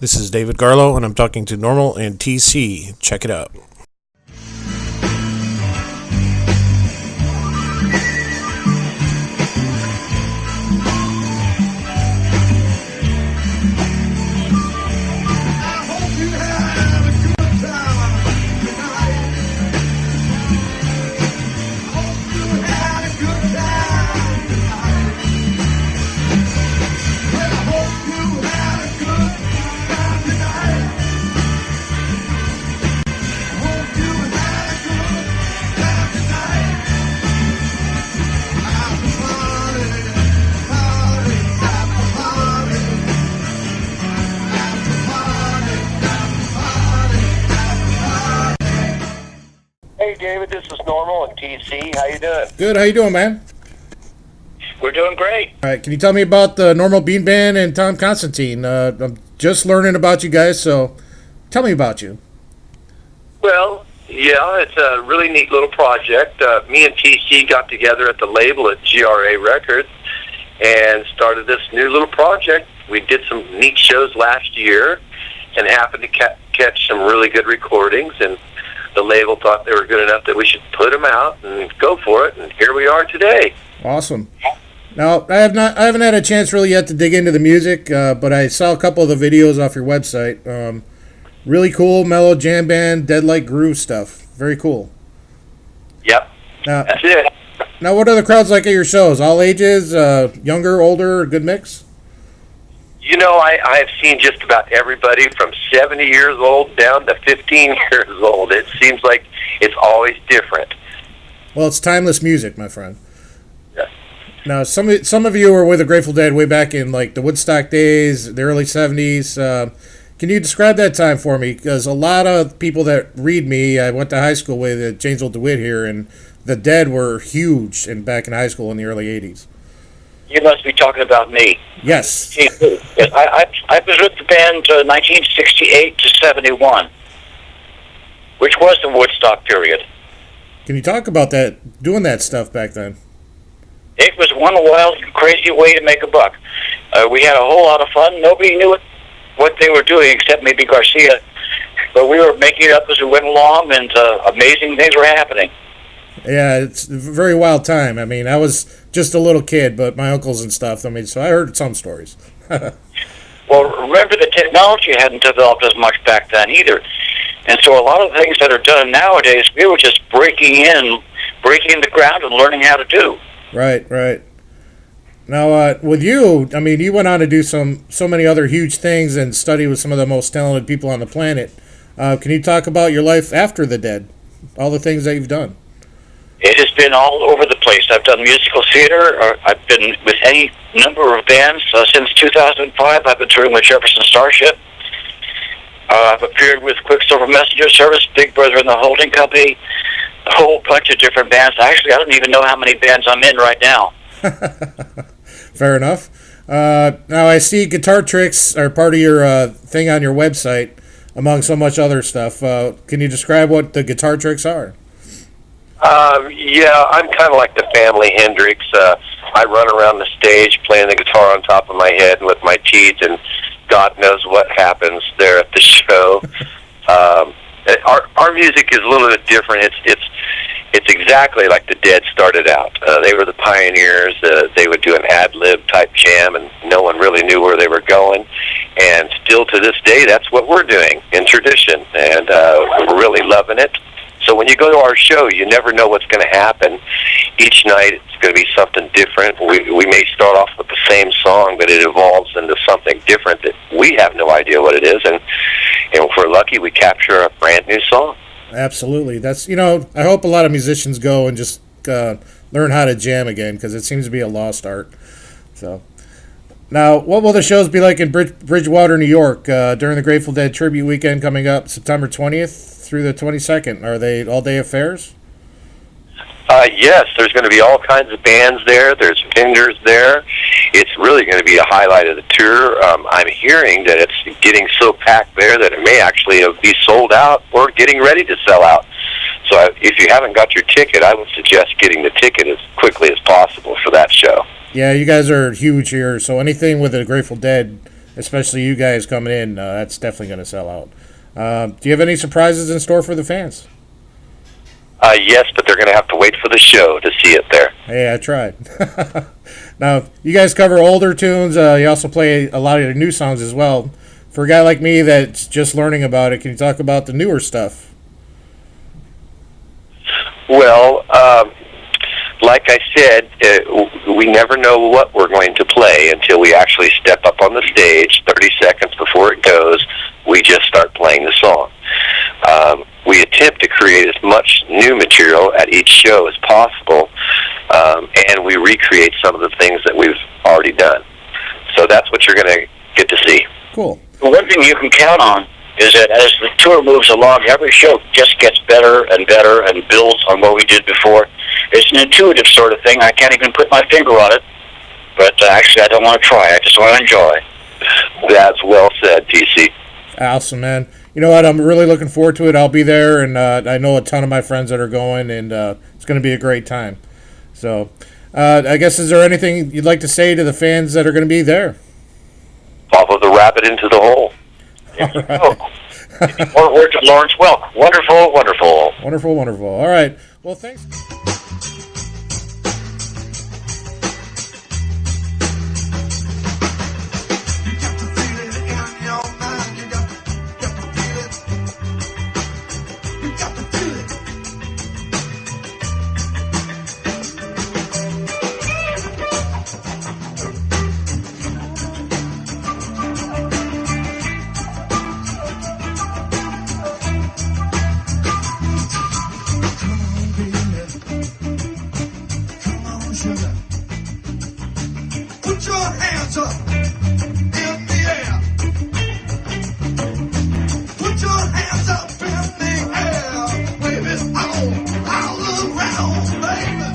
This is David Garlow, and I'm talking to Normal and TC. Check it out. Hey David, this is Normal and TC. How you doing? Good. How you doing, man? We're doing great. All right. Can you tell me about the Normal Bean Band and Tom Constantine? I'm just learning about you guys, so tell me about you. Well, yeah, it's a really neat little project. Me and TC got together at the label at GRA Records and started this new little project. We did some neat shows last year and happened to catch some really good recordings, and the label thought they were good enough that we should put them out and go for it, and here we are today. Awesome. Now, I haven't had a chance really yet to dig into the music, but I saw a couple of the videos off your website. Really cool, mellow jam band, dead-like groove stuff. Very cool. Yep, that's it. Now, what are the crowds like at your shows? All ages, younger, older, good mix? You know, I've seen just about everybody from 70 years old down to 15 years old. It seems like it's always different. Well, it's timeless music, my friend. Yeah. Now, some of you were with the Grateful Dead way back in like the Woodstock days, the early 70s. Can you describe that time for me? Because a lot of people that read me, I went to high school with Janesville DeWitt here, and the Dead were huge back in high school in the early 80s. You must be talking about me. Yes. Yes, I was with the band 1968 to 71, which was the Woodstock period. Can you talk about that, doing that stuff back then? It was one wild, crazy way to make a buck. We had a whole lot of fun. Nobody knew what they were doing except maybe Garcia. But we were making it up as we went along, and amazing things were happening. Yeah, it's a very wild time. I mean, I was just a little kid, but my uncles and stuff, I mean, so I heard some stories. Well, remember, the technology hadn't developed as much back then either. And so a lot of the things that are done nowadays, we were just breaking the ground and learning how to do. Right. Now, with you, I mean, you went on to do so many other huge things and study with some of the most talented people on the planet. Can you talk about your life after the Dead, all the things that you've done? It has been all over the place. I've done musical theater. I've been with any number of bands. Since 2005, I've been touring with Jefferson Starship. I've appeared with Quicksilver Messenger Service, Big Brother and the Holding Company, a whole bunch of different bands. Actually, I don't even know how many bands I'm in right now. Fair enough. Now, I see guitar tricks are part of your thing on your website, among so much other stuff. Can you describe what the guitar tricks are? Yeah, I'm kind of like the family Hendrix. I run around the stage playing the guitar on top of my head and with my teeth, and God knows what happens there at the show. Our music is a little bit different. It's exactly like the Dead started out. They were the pioneers. They would do an ad-lib type jam, and no one really knew where they were going. And still to this day, that's what we're doing in tradition, and we're really loving it. So when you go to our show, you never know what's going to happen. Each night, it's going to be something different. We may start off with the same song, but it evolves into something different that we have no idea what it is. And if we're lucky, we capture a brand new song. Absolutely. That's, I hope a lot of musicians go and just learn how to jam again, because it seems to be a lost art. So, now, what will the shows be like in Bridgewater, New York, during the Grateful Dead tribute weekend coming up September 20th through the 22nd? Are they all-day affairs? Yes, there's going to be all kinds of bands there. There's vendors there. It's really going to be a highlight of the tour. I'm hearing that it's getting so packed there that it may actually be sold out or getting ready to sell out. So if you haven't got your ticket, I would suggest getting the ticket as quickly as possible for that show. Yeah, you guys are huge here, so anything with the Grateful Dead, especially you guys coming in. That's definitely going to sell out. Do you have any surprises in store for the fans? Yes, but they're going to have to wait for the show to see it there. Hey, I tried. Now, you guys cover older tunes. You also play a lot of your new songs as well. For a guy like me that's just learning about it, can you talk about the newer stuff? Well, like I said, we never know what we're going to play until we actually step up on the stage. 30 seconds before it goes, we just start playing the song. We attempt to create as much new material at each show as possible, and we recreate some of the things that we've already done. So that's what you're going to get to see. Cool. One thing you can count on is that as the tour moves along, every show just gets better and better and builds on what we did before. It's an intuitive sort of thing. I can't even put my finger on it, but actually I don't want to try. I just want to enjoy. That's well said, TC. Awesome, man. You know what? I'm really looking forward to it. I'll be there, and I know a ton of my friends that are going, and it's going to be a great time. So, I guess, is there anything you'd like to say to the fans that are going to be there? Follow the rabbit into the hole. All right. Oh. More words of Lawrence Welk. Wonderful, wonderful. Wonderful, wonderful. All right. Well, thanks. Put your hands up in the air. Put your hands up in the air. Wave it all around, baby.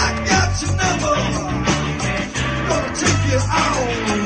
I got your number. Gonna take you out.